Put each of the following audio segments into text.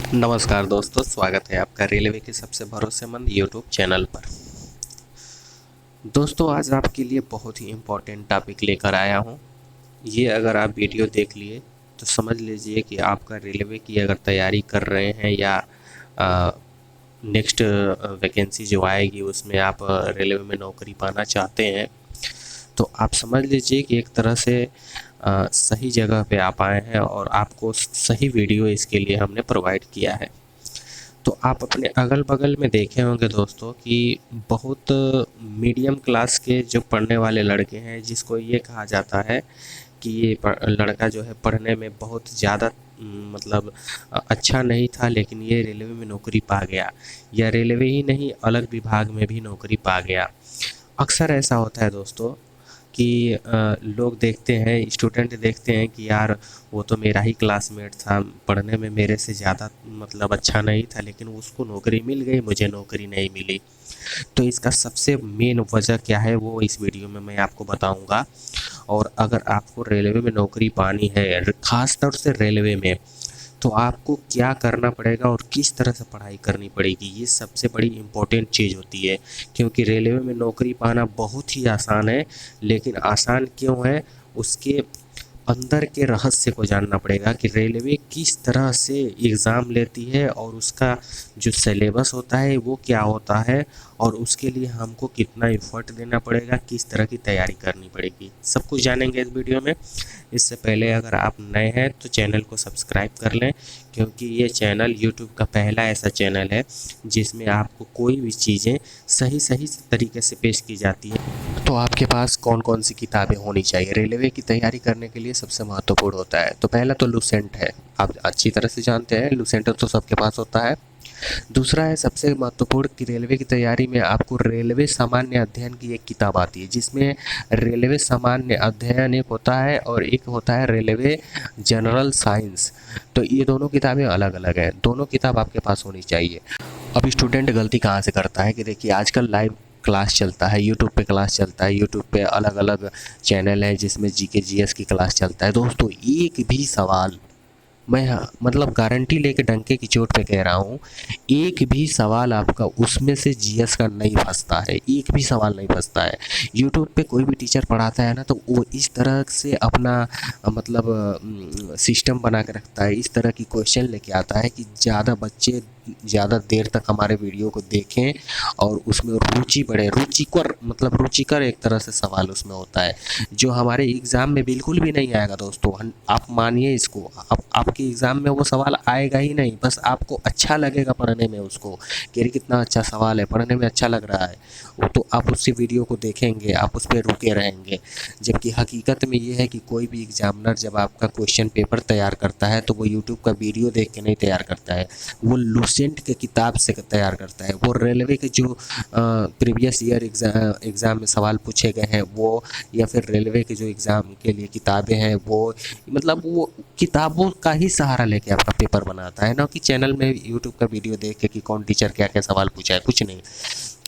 नमस्कार दोस्तों, स्वागत है आपका रेलवे के सबसे भरोसेमंद यूट्यूब चैनल पर। दोस्तों, आज आपके लिए बहुत ही इम्पोर्टेंट टॉपिक लेकर आया हूँ। ये अगर आप वीडियो देख लिए तो समझ लीजिए कि आपका रेलवे की अगर तैयारी कर रहे हैं या नेक्स्ट वैकेंसी जो आएगी उसमें आप रेलवे में नौकरी पाना चाहते हैं, तो आप समझ लीजिए कि एक तरह से सही जगह पे आप आए हैं और आपको सही वीडियो इसके लिए हमने प्रोवाइड किया है। तो आप अपने अगल बगल में देखे होंगे दोस्तों कि बहुत मीडियम क्लास के जो पढ़ने वाले लड़के हैं, जिसको ये कहा जाता है कि ये लड़का जो है पढ़ने में बहुत ज़्यादा मतलब अच्छा नहीं था, लेकिन ये रेलवे में नौकरी पा गया, या रेलवे ही नहीं अलग विभाग में भी नौकरी पा गया। अक्सर ऐसा होता है दोस्तों कि लोग देखते हैं, स्टूडेंट देखते हैं कि यार वो तो मेरा ही क्लासमेट था, पढ़ने में मेरे से ज़्यादा मतलब अच्छा नहीं था, लेकिन उसको नौकरी मिल गई, मुझे नौकरी नहीं मिली। तो इसका सबसे मेन वजह क्या है वो इस वीडियो में मैं आपको बताऊंगा। और अगर आपको रेलवे में नौकरी पानी है, ख़ास तौर से रेलवे में, तो आपको क्या करना पड़ेगा और किस तरह से पढ़ाई करनी पड़ेगी, ये सबसे बड़ी इम्पोर्टेंट चीज़ होती है। क्योंकि रेलवे में नौकरी पाना बहुत ही आसान है, लेकिन आसान क्यों है उसके अंदर के रहस्य को जानना पड़ेगा कि रेलवे किस तरह से एग्ज़ाम लेती है और उसका जो सिलेबस होता है वो क्या होता है, और उसके लिए हमको कितना एफर्ट देना पड़ेगा, किस तरह की तैयारी करनी पड़ेगी, सब कुछ जानेंगे इस वीडियो में। इससे पहले अगर आप नए हैं तो चैनल को सब्सक्राइब कर लें, क्योंकि ये चैनल यूट्यूब का पहला ऐसा चैनल है जिसमें आपको कोई भी चीज़ें सही सही तरीके से पेश की जाती है। तो आपके पास कौन कौन सी किताबें होनी चाहिए रेलवे की तैयारी करने के लिए, सबसे महत्वपूर्ण होता है। तो पहला तो लूसेंट है, आप अच्छी तरह से जानते हैं, लूसेंट तो सबके पास होता है। दूसरा है सबसे महत्वपूर्ण कि रेलवे की तैयारी में आपको रेलवे सामान्य अध्ययन की एक किताब आती है, जिसमें रेलवे सामान्य अध्ययन एक होता है और एक होता है रेलवे जनरल साइंस। तो ये दोनों किताबें अलग अलग हैं, दोनों किताब आपके पास होनी चाहिए। अब स्टूडेंट गलती कहाँ से करता है कि देखिए आजकल लाइव क्लास चलता है, यूट्यूब पे क्लास चलता है, यूट्यूब पे अलग अलग चैनल है जिसमें जीके जीएस की क्लास चलता है। दोस्तों, एक भी सवाल मैं मतलब गारंटी लेके डंके की चोट पे कह रहा हूँ, एक भी सवाल आपका उसमें से जीएस का नहीं फंसता है, एक भी सवाल नहीं फंसता है। यूट्यूब पे कोई भी टीचर पढ़ाता है ना, तो वो इस तरह से अपना मतलब सिस्टम बना के रखता है, इस तरह की क्वेश्चन लेके आता है कि ज़्यादा बच्चे ज़्यादा देर तक हमारे वीडियो को देखें और उसमें रुचि बढ़े। रुचिकर मतलब रुचिकर एक तरह से सवाल उसमें होता है, जो हमारे एग्ज़ाम में बिल्कुल भी नहीं आएगा दोस्तों। आप मानिए इसको, आपके एग्ज़ाम में वो सवाल आएगा ही नहीं, बस आपको अच्छा लगेगा पढ़ने में उसको कि अरे कितना अच्छा सवाल है, पढ़ने में अच्छा लग रहा है, वो तो आप उससे वीडियो को देखेंगे, आप उस पर रुके रहेंगे। जबकि हकीकत में ये है कि कोई भी एग्जामिनर जब आपका क्वेश्चन पेपर तैयार करता है तो वो यूट्यूब का वीडियो देख के नहीं तैयार करता है, वो लूसेंट के किताब से तैयार करता है। वो रेलवे के जो प्रीवियस ईयर एग्ज़ाम में सवाल पूछे गए हैं वो, या फिर रेलवे के जो एग्ज़ाम के लिए किताबें हैं वो, मतलब वो किताबों का ही सहारा लेके आपका पेपर बनाता है, ना कि चैनल में यूट्यूब का वीडियो देख के कि कौन टीचर क्या क्या सवाल पूछा है, कुछ नहीं।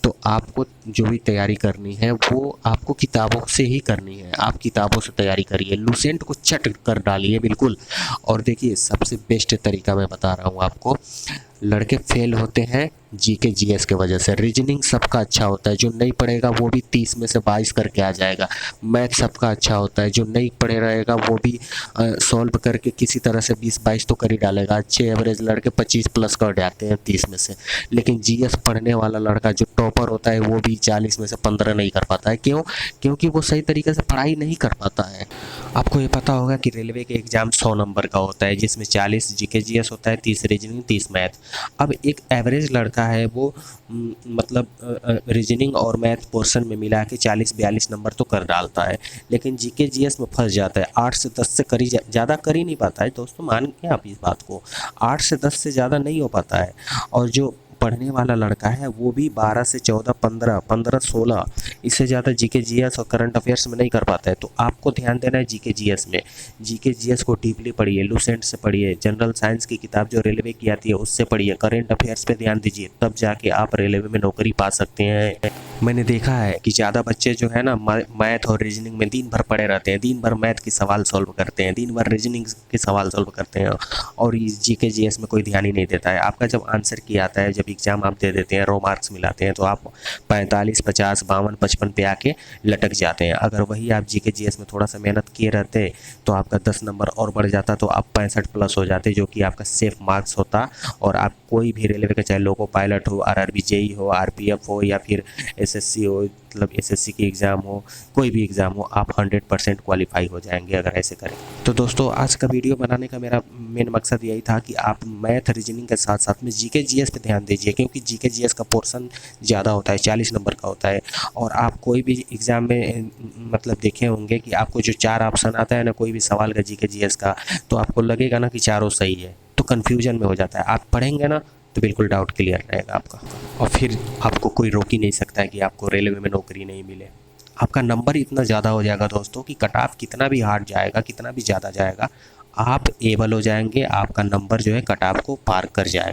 तो आपको जो भी तैयारी करनी है वो आपको किताबों से ही करनी है, आप किताबों से तैयारी करिए, लूसेंट को चट कर डालिए बिल्कुल। और देखिए सबसे बेस्ट तरीका मैं बता रहा हूँ आपको, लड़के फेल होते हैं जीके जीएस के वजह से। रीजनिंग सबका अच्छा होता है, जो नहीं पढ़ेगा वो भी 30 में से 22 करके आ जाएगा। मैथ सबका अच्छा होता है, जो नहीं पढ़े रहेगा वो भी सॉल्व करके किसी तरह से 20-22 तो कर ही डालेगा। अच्छे एवरेज लड़के 25 प्लस कर जाते हैं 30 में से। लेकिन जीएस पढ़ने वाला लड़का जो टॉपर होता है वो भी 40 में से 15 नहीं कर पाता है। क्यों? क्योंकि वो सही तरीके से पढ़ाई नहीं कर पाता है। आपको ये पता होगा कि रेलवे के एग्ज़ाम 100 नंबर का होता है, जिसमें 40 जीके जीएस होता है, 30 रीजनिंग, 30 मैथ। अब एक एवरेज लड़का है वो मतलब रीजनिंग और मैथ पोर्शन में मिला के 40-42 नंबर तो कर डालता है, लेकिन जीके जीएस में फंस जाता है। 8 से 10 से ज़्यादा कर ही नहीं पाता है दोस्तों, मानिए आप इस बात को, 8 से 10 से ज़्यादा नहीं हो पाता है। और जो पढ़ने वाला लड़का है वो भी 12 से 14, 15, 15-16, इससे ज़्यादा जीके जीएस और करंट अफेयर्स में नहीं कर पाता है। तो आपको ध्यान देना है जीके जीएस में, जीके जीएस को डीपली पढ़िए, लूसेंट से पढ़िए, जनरल साइंस की किताब जो रेलवे की आती है उससे पढ़िए, करंट अफेयर्स पे ध्यान दीजिए, तब जाके आप रेलवे में नौकरी पा सकते हैं। मैंने देखा है कि ज़्यादा बच्चे जो है ना मैथ और रीजनिंग में दिन भर पड़े रहते हैं, दिन भर मैथ के सवाल सॉल्व करते हैं, दिन भर रीजनिंग के सवाल सॉल्व करते हैं और इस जीके जीएस में कोई ध्यान ही नहीं देता है। आपका जब आंसर की आता है, जब एग्ज़ाम आप दे देते हैं, रो मार्क्स मिलाते हैं, तो आप 45, 50, 52, 55 पे आके लटक जाते हैं। अगर वही आप जीके जीएस में थोड़ा सा मेहनत किए रहते तो आपका 10 नंबर और बढ़ जाता, तो आप 65 प्लस हो जाते, जो कि आपका सेफ मार्क्स होता और आप कोई भी रेलवे का, चाहे लोको पायलट हो, आरआरबी जेई हो, आरपीएफ हो या फिर एसएससी हो, मतलब एसएससी की एग्ज़ाम हो, कोई भी एग्ज़ाम हो, आप 100% क्वालिफाई हो जाएंगे अगर ऐसे करें। तो दोस्तों, आज का वीडियो बनाने का मेरा मेन मकसद यही था कि आप मैथ रीजनिंग के साथ साथ में जीके जीएस पे ध्यान दीजिए, क्योंकि जीके जीएस का पोर्शन ज़्यादा होता है, 40 नंबर का होता है। और आप कोई भी एग्ज़ाम में मतलब देखे होंगे कि आपको जो 4 ऑप्शन आता है ना कोई भी सवाल का जीके जीएस का, तो आपको लगेगा ना कि चारों सही है, तो कन्फ्यूजन में हो जाता है। आप पढ़ेंगे ना तो बिल्कुल डाउट क्लियर रहेगा आपका, और फिर आपको कोई रोक ही नहीं सकता है कि आपको रेलवे में नौकरी नहीं मिले। आपका नंबर इतना ज़्यादा हो जाएगा दोस्तों कि कट ऑफ कितना भी हार्ड जाएगा, कितना भी ज़्यादा जाएगा, आप एबल हो जाएंगे, आपका नंबर जो है कट ऑफ को पार कर जाएगा।